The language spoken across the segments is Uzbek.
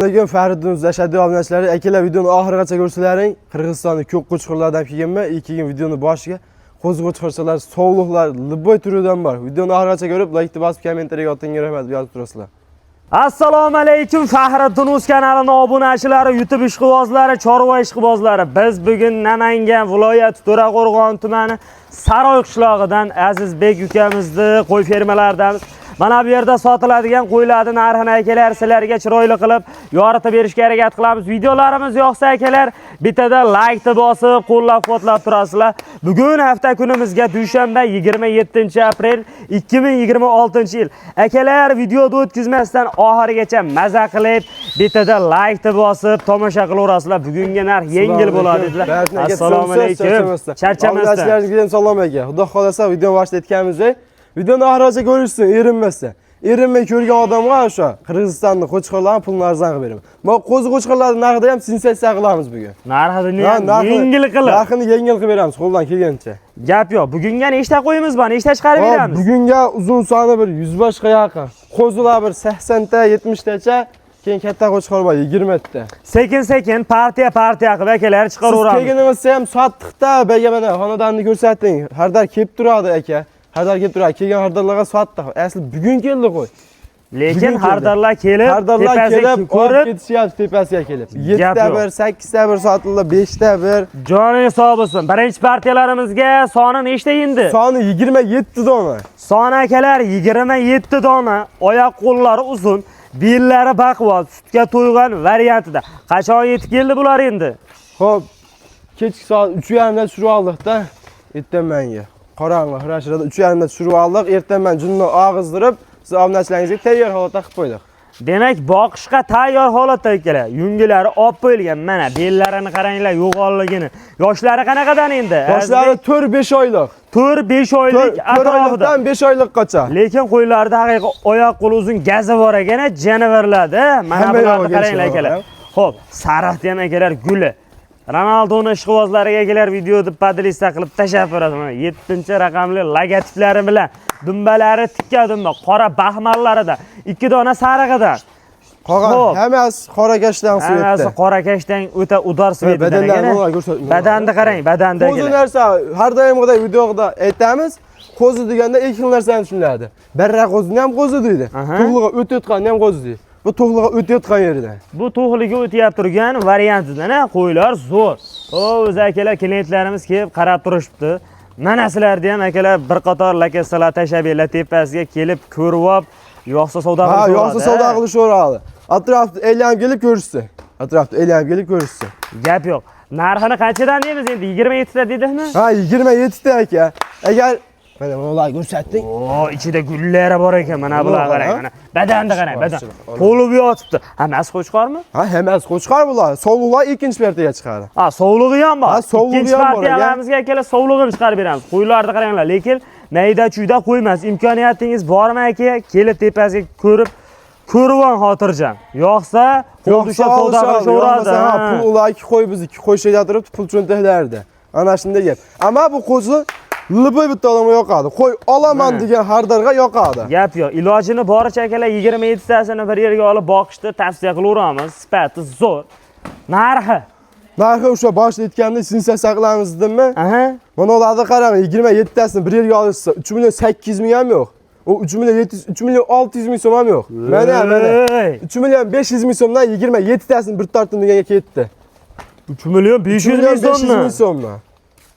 Bugün Fəridun Zəşədi abunəçiləri əkilə videonu ahırıqaça görsələrin Qırğızstanlı kök qoçqurlardan kiyinmə ilk videonu başqa qoz qoçqurçalar, soğuluqlar,lıboy türüdən var. Videonu ahırıqaça görüp like basıp kommentariya atın görəməz yazıb durasılar. Assalomu alaykum Fəridun Uz kanalının obunachilari, YouTube ishqibozlari, chorva ishqibozlari. Biz bugun Namangan viloyati To'raqo'rg'on tumani Saroy qishlog'idan Azizbek ukamizni qo'y fermalaridan mana bu yerda sotiladigan qo'ylarning narxini akalar sizlarga chiroyli qilib yoritib berishga harakat qilamiz. Videolarimiz yoqsa akalar, bitada like ni bosib, qo'llab-quvvatlab turasizlar. Bugun hafta kunimizga dushanba 27-aprel 2026-yil. Akalar, videoni o'tkazmasdan oxirigacha maza qilib, bitada like ni bosib, tomosha qilaverasizlar. Bugungi narx yengil bo'ladi dedilar. Assalomu alaykum. Charchamasdan. Abunəçilərinizə salam aka. Xudo xolasa video başlayotganimizda videonu ahırıqaça görürsün, erinməsə. Erinmə görgən adamğa aşa Qırğızstanlı qoçqurların pulunu arzan qılıb verim. Bax qoz qoçqurların narxını ham sensasiya qilamiz bugun. Narxini yengil qilib. Narxini yengil qilib beramiz qo'ldan kelgancha. Gap yo'q. Bugunga nechta qo'yimiz bor? Nechta chiqarib beramiz? Bugunga uzun soni bir 100 boshqa yaqin. Qo'zilar bir 80 ta, 70 tacha, keyin katta qo'chqor bor 20 ta. Sekin partiya qilib akalar chiqaraveramiz. Siz kelganingizda ham sotdiqda, baga mana xonadonni ko'rsating. Hardar kelib turadi aka. Hardar kelib turadi. Kelgan hardarlarga sotdik. Asli bugun keldi qo'y. Lekin hardarlar kelib, ko'rib ketishyapti tepasiga kelib. 7 ta bir, 8 ta bir sotildi, 5 ta bir. Joningiz sog' bo'lsin. Birinchi partiyalarimizga soni nechta endi? Soni 27 dona. Soni akalar 27 dona. Oyoq qo'llari uzun, bellari baquvvat, sutga to'ygan variantida. Qachon yetib keldi bular endi? Xo'p, kechki soat 3:30 da surib oldik-da. Ertamanga. Qorong'i xirashirada 3:30 da surib oldik. Ertaman junni og'izdirib, siz obunachilaringizga tayyor holatda qilib qo'ydik. Demak, boqishga tayyor holatda akalar. Yungilari olib qo'yilgan. Mana bellarini qaranglar, yo'g'onligini. Yoshlari qanaqadan endi? Yoshlari 4-5 oylik. 4-5 oylik atrofida. 5 oylikgacha. Lekin qo'ylarda haqiqiy oyoq qo'li uzun gazi bor ekan, janavarlarda. Mana bularni qaranglar akalar. Xo'p, sariq ham akalar guli. Ronaldoning ishqibozlariga kelar videoni podlista qilib tashab beraman. 7-raqamli logotiplar bilan dumbalari tikka dumba, qora baxmallarida, 2 dona sarig'idan. Qolgan hammasi qora kashdan svetda. Hammasi qora kashdan o'ta udor svetda. Badanni qarang, badanda kelar. Qo'zi narsa har doimgidek videoda aytamiz. Qo'zi deganda ikki xil narsani tushunadi. Barra qo'zini ham qo'zi deydi. To'g'liga o'tayotganni ham qo'zi deydi. Bu to'g'liga o'tayotgan yerida. Bu to'g'liga o'tayib turgan variantidan qo'ylar zo'r. O'z akalar klientlarimiz kelib qarab turishibdi. Mana sizlarda ham akalar bir qator lokatsiyalar tashabiylar tepasiga kelib ko'rib olib, yo'qsa savdo qilish. Ha, yo'qsa savdo qilishaveradi. Atrofda aylanib kelib ko'rishsin. Atrofda aylanib kelib ko'rishsin. Gap yo'q. Narxini qanchadan deymiz endi? 27 ta dedikmi? Ha, 27 ta aka. Agar mana bular ko'rsatdik. O, ichida gullari bor ekan, mana bular qarang, mana. Badanni qarang, badan. To'lib yotibdi. Hammasi qo'chqormi? Ha, hammasi qo'chqor bular. Sovliqlar ikkinchi partiyaga chiqadi. Ha, sovlig'i ham bor. Ha, sovlig'i ham bor. Partiyalarimizga akalar sovlig'ini chiqarib beramiz. Qo'ylarni qaranglar, lekin mayda-chuyda qo'ymas. Imkoniyatingiz bormi aka? Kelib tepasiga ko'rib xotirjam. Yo'qsa, qo'ldusha savdo qilishaveradi. Ha, pul ular 2 qo'y biz 2 qo'y shayda turib, pul cho'ntaklarda. Ana shunday gap. Ammo bu qo'zi liboy bitta odamga yoqadi. Qo'y olaman degan hardarga yoqadi. Gap yo'q. Ilojini boricha akalar 27 tasini bir yerga olib boqishni tavsiya qilaveramiz. Sifati zo'r. Narxi o'sha boshida aytgandek sensatsiya qilamiz dedimmi? Mana ularni qarang, 27 tasini bir yerga olishsa 3 million 800 ming ham yo'q. O 3 million 3 million 600 ming so'm ham yo'q. Mana 3 million 500 ming so'mdan 27 tasini bir tortim deganga ketdi. 3 million 500 ming so'mdan.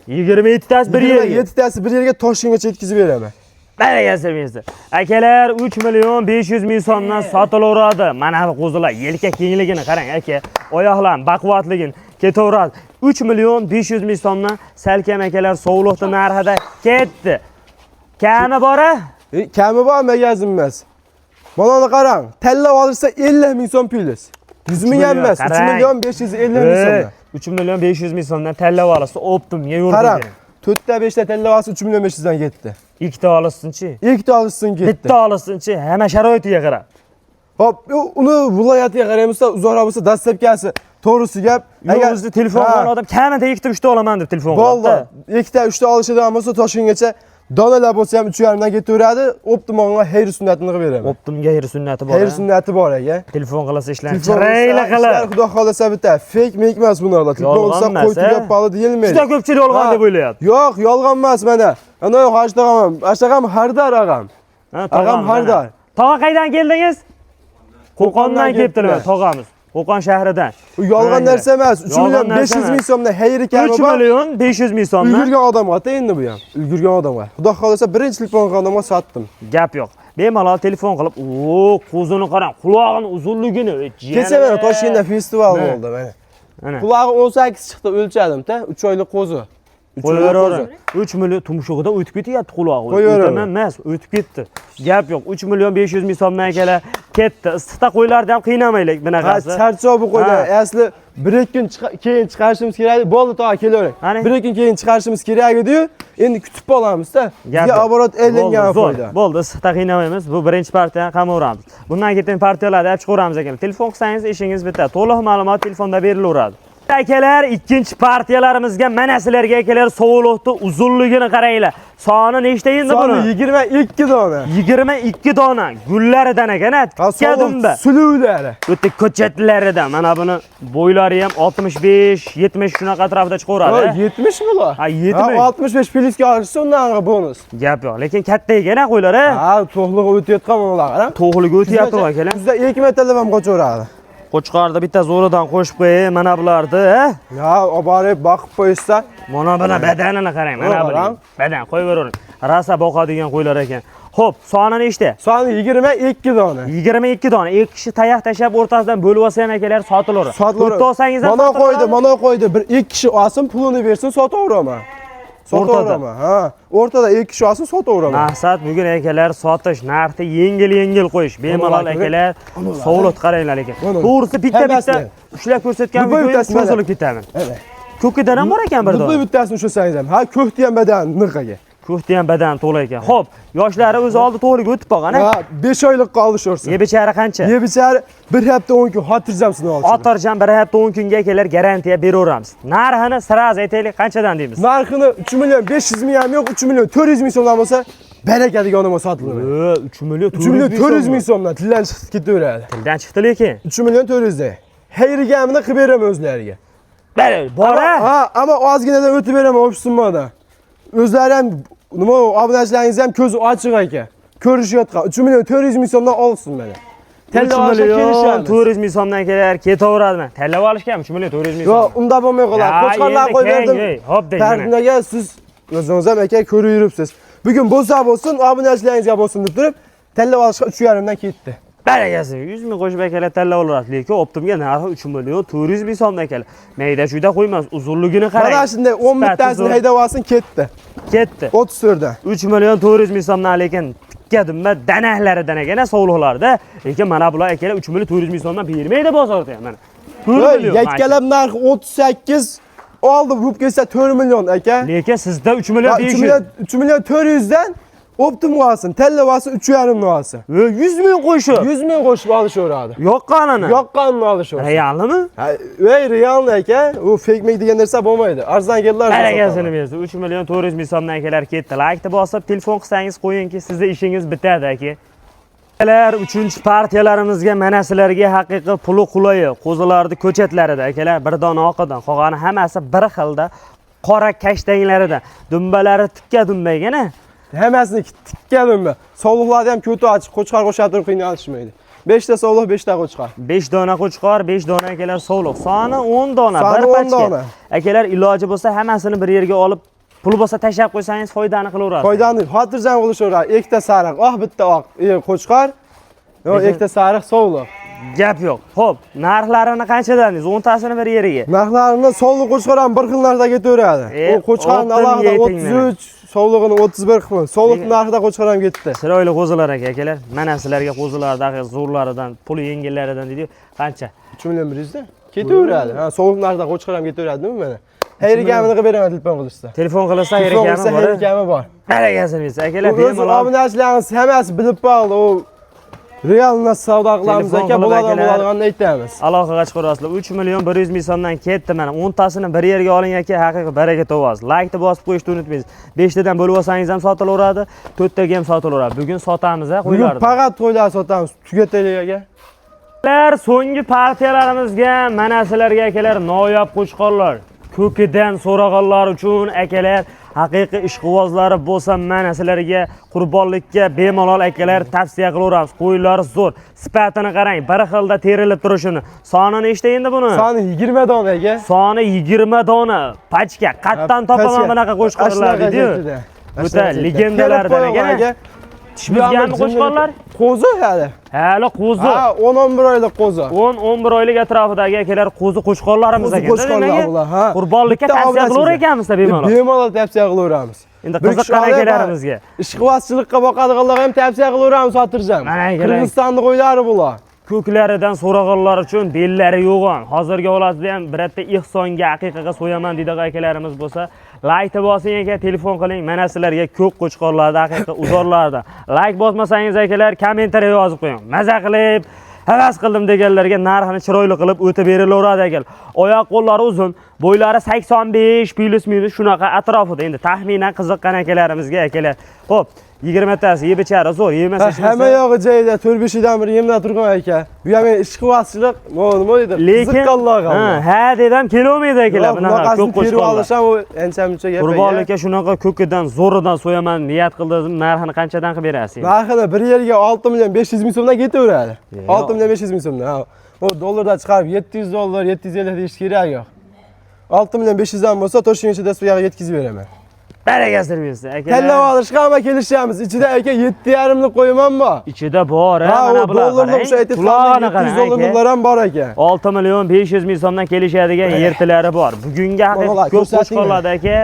27 tasi bir yerga. 27 tasi bir yerga Toshkentgacha yetkazib beraman. Barakasimizda. Akalar 3 million 500 ming so'mdan sotilaveradi. Mana bu qo'zilar yelka kengligini qarang aka. Oyoqlar baquvvatligini ketaveradi. 3 million 500 ming so'mdan salkam akalar sovliqni narxida ketdi. Kami bor-a? Kami bor magazin emas. Mana qarang, tanlab olsa 50 ming so'm pulsiz. 100 ming ham emas, 3 million 550 ming so'm. 3 million 500 ming so'mdan tanlab olsa optimga yo'l qarang. 4 ta 5 ta tanlab olsa 3 million 500 dan ketdi. 2 ta olsinchi? 2 ta olsin ketdi. Bitta olsinchi, hamma sharoitiga qarab. Hop, uni viloyatiga qaramizsa, uzoqroq bo'lsa dastlabkasi to'g'risi gap. Agar telefon olgan odam kamida 2 ta 3 ta olaman deb telefon qiladi. Bo'ldi. 2 ta 3 ta olishidan bo'lsa Toshkentgacha Donalar bo'lsa ham 3,5 dan ketaveradi. Optimonga hayr sunnatini qilib beraman. Optimga hayr sunnati bor. Hayr sunnati bor aka. Telefon qilsa ishlar chiroyli qilib. Xudo xolasa bitta fake make emas bunalar. Telefon bo'lsa qo'y tugab qoldi deyilmaydi. Juda ko'pchilik yolg'on deb o'ylayapti. Yo'q, yolg'on emas mana. Ana Ashtag'am Hardar ag'am. Ag'am Hardar. Tog'a qaydan keldingiz? Qo'qondan kelibdilar tog'amiz. Qo'qon shahridan. U yolg'on narsa emas. 3 million 500 ming so'mdan hayr ekan bu. 3 million 500 ming so'mdan. Ulgurgan odamga endi bu ham. Ulgurgan odamga. Xudo xolasa birinchi telefon odamga sotdim. Gap yo'q. Bemalol telefon qilib, qo'zini qarang, quloqning uzunligini. Kecha mana Toshkentda festival bo'ldi mana. Qulog'i 18 chiqdi, o'lchadim-da, 3 oylik qo'zi. Qo'yaveraver. 3 million tumshug'idan o'tib ketyapti qulog'i. O'taman emas, o'tib ketdi. Gap yo'q. 3 million 500 ming so'mdan akalar ketdi. Issiqda qo'ylarni ham qiynamaylik bunaqasi. Charchoq bu qo'ylar. Asli 1-2 kun keyin chiqarishimiz kerak. Bo'ldi, to'g'ri kelavering. 1-2 kun keyin chiqarishimiz kerak edi-yu, endi kutib qolamiz-da. Bizga oborot elingan foyda. Bo'ldi, issiqda qiynamaymiz. Bu birinchi partiyani qamaveramiz. Bundan keyin partiyalarni olib chiqaveramiz ekan. Telefon qilsangiz ishingiz bitadi. To'liq ma'lumot telefonda berilaveradi. Akalar, ikkinchi partiyalarimizga mana sizlarga akalar sovuqlikni uzunligini qaranglar. Soni nechta endi buni? 22 dona. 22 dona gullaridan ekan, tikadimba. Suluvlari. O'ta ko'chatlaridan. Mana buni bo'ylari ham 65, 70 shunaqa atrofida chiqaveradi. 70 mi bu? Ha, 70. 65 plyusga olishsa undan bonus. Gap yo'q, lekin katta ekan qo'ylar, ha, to'g'lig'i o'tayotgan ular, qarang. To'g'lig'i o'tyapti akalar. Bizda 2 metrlab ham qochaveradi. Qo'chqorda bitta zo'ridan qo'shib qo'yay, mana bularni, Ya, olib borib boqib qo'ysa, mana buni badanini qarang, mana buni. Badan qo'yavering. Rasa boqadigan qo'ylar ekan. Xo'p, soni nechta? Soni 22 dona. 22 dona. Ikki kishi tayoq tashab o'rtasidan bo'lib olsa ham akalar sotilaveradi. O'rta olsangiz ham mana qo'ydi. Bir 2 kishi olsin, pulini bersin, sotaveraman. Sotaverama. Ha, o'rtada 2 kishi olsin, sotaverama. Maqsad bugun akalar sotish, narxni yengil qo'yish. Bemalol akalar, sovliq qaranglar ekan. To'g'risi bitta ushlab ko'rsatgan videoyingiz ko'zilib ketaman. Evet. Ko'kidan ham bor ekan bir dona. Bu bittasini ushlasangiz ham. Ha, ko'kdi ham badan nirqaga. Ko'kdi ham badan to'la ekan. Xo'p, yoshlari o'zi oldi to'g'riga o'tib qolgan, ha? 5 oylik qolishursin. Yebichari qancha? Yebichari 1 hafta 10 kun xotirjamsini olsin. Xotirjam 1 hafta 10 kunga akalar garantiya beraveramiz. Narxini siraz aytaylik, qanchadan deymiz? Narxini 3 million 500 ming ham yo'q, 3 million 400 ming so'mdan bo'lsa, baraka deganimga sotiladi. 3 million 400 ming so'mdan tildan chiqib ketaveradi. Tildan chiqdi lekin. 3 million 400 da. Hayrigamini qilib beraman o'zlariga. Bora. Ha, ammo ozginadan o'tib beraman o'pishsinmada. O'zlari ham nima obunachilaringiz ham ko'zi ochiq ekan. Ko'rishayotgan 3 million 400 ming so'mdan olsin mana. 3 million 400 ming so'mdan kelar ketaveradimi? Tanlab olishgan 3 million 400 ming so'm. Yo'q, unda bo'lmay qoladi. Qo'chqorlar qo'yib berdim. Hop deyman. Partinaga siz o'zingiz ham aka ko'rib yuribsiz. Bugun bo'lsa bo'lsin, obunachilaringizga bo'lsin deb turib, tanlab olishga 3,5 dan ketdi. Barakasi 100 ming qo'shib akalar tanlab oladi, lekin Optimga narxi 3 million 400 ming so'mdan akalar. Mayda shuyda qo'ymas, uzunligini qarang. Mana shunday 10 bittasini haydab olsin, ketdi. 34 dan. 3 million 400 ming so'mdan lekin tikadimba danahlaridan ekan, sovliqlarda. Lekin mana bular akalar 3 million 400 ming so'mdan bermaydi bozorda mana. 4 million. Yakkalab narxi 38 oldi, bu kelsa 4 million aka. Lekin sizda 3 million 500. 3 million 400 dan Optim olsin, tanlab olsin 3,5 olsin. 100 ming qo'shib. 100 ming qo'shib olishaveradi. Yoqqanini. Yoqqanini olishaveradi. Realmi? Ha, voy realni aka, u fake make degan narsa bo'lmaydi. Arzon kellar. Barakasini bersin. 3 million 400 ming so'mdan akalar ketdi. Like bosib, telefon qilsangiz qo'yingki, sizning ishingiz bitadi aka. Akalar, 3-partiyalarimizga mana sizlarga haqiqiy puli qulayi, qo'zilarning ko'chatlarida akalar, bir dona oqidan, qolgani hammasi bir xilda qora kashtanglaridan. Dumbalari tikka dumbaygana. Hammasini tikkanimmi? Sovliqlarni ham ko'ti ochiq, qo'chqor qo'shib turib qiynalishmaydi. 5 ta sovliq, 5 ta qo'chqor. 5 dona qo'chqor, 5 dona akalar sovliq. Soni 10 dona, bir pachka. Akalar iloji bo'lsa hammasini bir yerga olib, pul bo'lsa tashab qo'ysangiz foydani qilaverasiz. Foydani xotirjam qilishaveradi. Ikkita sariq, bitta oq, qo'chqor. Yo'q, ikkita sariq sovliq. Gap yo'q. Xo'p, narxlarini qanchadan deysiz? 10 tasini bir yeriga. Narxlarini sovliq qo'chqor ham bir xil narxda ketaveradi. U qo'chqorning alohida 33, sovlig'ini 31 xil. Sovliq narxida qo'chqor ham ketdi. Chiroyli qo'zilar akalar. Mana sizlarga qo'zilardagi zo'rlaridan, pul yengillaridan deydi. Qancha? 3 million 100 da ketaveradi. Ha, sovliq narxida qo'chqor ham ketaveradimi mana? Hayrigamini qilib beraman telefon qilishsa. Telefon qilsa hayrigami bor. Hayrigami bor. Barakasini bersin akalar. Bemalol obunachilaringiz hammasi bilib qoldi. U Realni savdo qilamiz Telefon aka, qilib bo'ladigan akalar. bo'ladiganini aytamiz. Aloqaga chiqarasizlar. 3 million 100 ming so'mdan ketdi mana. 10 tasini bir yerga oling aka, haqiqiy baraka topasiz. Like-ni bosib qo'yishni unutmaysiz. 5 tadan bo'lib olsangiz ham sotilaveradi, 4 taga ham sotilaveradi. Bugun sotamiz Bugun qo'ylarni. faqat to'ylar sotamiz. Tugataylik aka. So'nggi partiyalarimizga mana sizlarga akalar noyob qo'chqorlar. Ko'kidan so'raganlar uchun akalar haqiqiy ishqibozlari bo'lsa mana sizlarga qurbonlikka bemalol akalar tavsiya qilaveramiz. Qo'yinlari zo'r. Sifatini qarang, bir xilda terilib turishini. Soni nechta endi buni? Soni 20 dona aka. Soni 20 dona. Pachka, qatdan topaman bunaqa qo'chqorlar deydi-yu. O'ta legendalardan aka. Tishbizganmi qo'chqorlar? Qo'zi hali. Hali qo'zi. Ha, 10-11 oylik qo'zi. 10-11 oylik atrofidagi akalar qo'zi qo'chqorlarimiz ekan. Qo'chqorlar bular, ha. Qurbonlikka tavsiya qilaver ekanmiz bemalol. Bemalol tavsiya qilaveramiz. Endi qiziqqan akalarimizga. Ishqibozchilikqa boqadiganlarga ham tavsiya qilaveramiz, xotirjam. Qirg'izistonning qo'ylari bular. Ko'klaridan so'raganlar uchun bellari yo'g'on. Hozirgi holatda ham birata ehsonga haqiqaga so'yaman deydigan akalarimiz bo'lsa, like bosing aka, telefon qiling. Mana sizlarga ko'p qo'chqorlarda, haqiqiy uzorlarda. Like bosmasangiz akalar, kommentariya yozib qo'ying. Maza qilib, havas qildim deganlarga narxini chiroyli qilib o'tib berilaveradi akalar. Oyoq qo'llari uzun, bo'ylari 85 plus minus shunaqa atrofida. Endi taxminan qiziqqan akalarimizga akalar. Xo'p, 20 tasi yeb ichari zo'r, yemasa hamma yog'i joyida 4-5 dan bir yemlab turgan aka. Bu ham ishqibozchilik, nima deydi? Qiziqqanlarga. Ha, dedim kelolmaydi akalar. Bunaqa ko'p qo'shqonlar. Olisham u ancha-muncha gap. Qurbonlikka shunaqa ko'kidan, zo'ridan so'yaman niyat qildim. Narxini qanchadan qilib berasiz? Narxini bir yerga 6 million 500 ming so'mdan ketaveradi. 6 million 500 ming so'mdan. O dollarda chiqarib 700 dollar, 750 deyish kerak yo'q. 6 million 500 dan bo'lsa, Toshkent ichida bu yerga yetkazib beraman. Barakasir bersin aka. Tanlab olishga ham kelishamiz. Ichida aka 7,5 ming qo'yaman bor. Ichida bor, mana bular. Dollarni o'sha aytib qolgan 700 dollarlar ham bor aka. 6 million 500 ming so'mdan kelishadigan yertilari bor. Bugungi haqiqiy ko'p qo'chqorlarda aka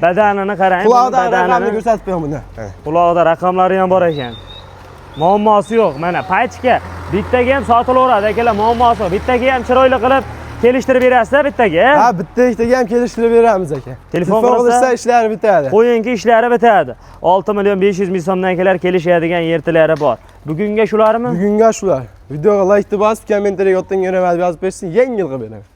badanini qarang. Quloqda raqamni ko'rsatib qo'ying buni. Quloqda raqamlari ham bor ekan. Muammosi yo'q. Mana pachka bittaga ham sotilaveradi akalar, muammosi yo'q. Bittaga ham chiroyli qilib kelishtirib berasiz bittaga. Ha, bittaga ham kelishtirib beramiz aka. Telefon qilsa ishlari bitadi. Qo'yinki ishlari bitadi. 6 million 500 ming so'mdan kelar kelishadigan yertilari bor. Bugunga shularmi? Bugunga shular. Videoga like bosib, kommentariyaga o'tgan yozib bersin, yangi yil qilib beraman.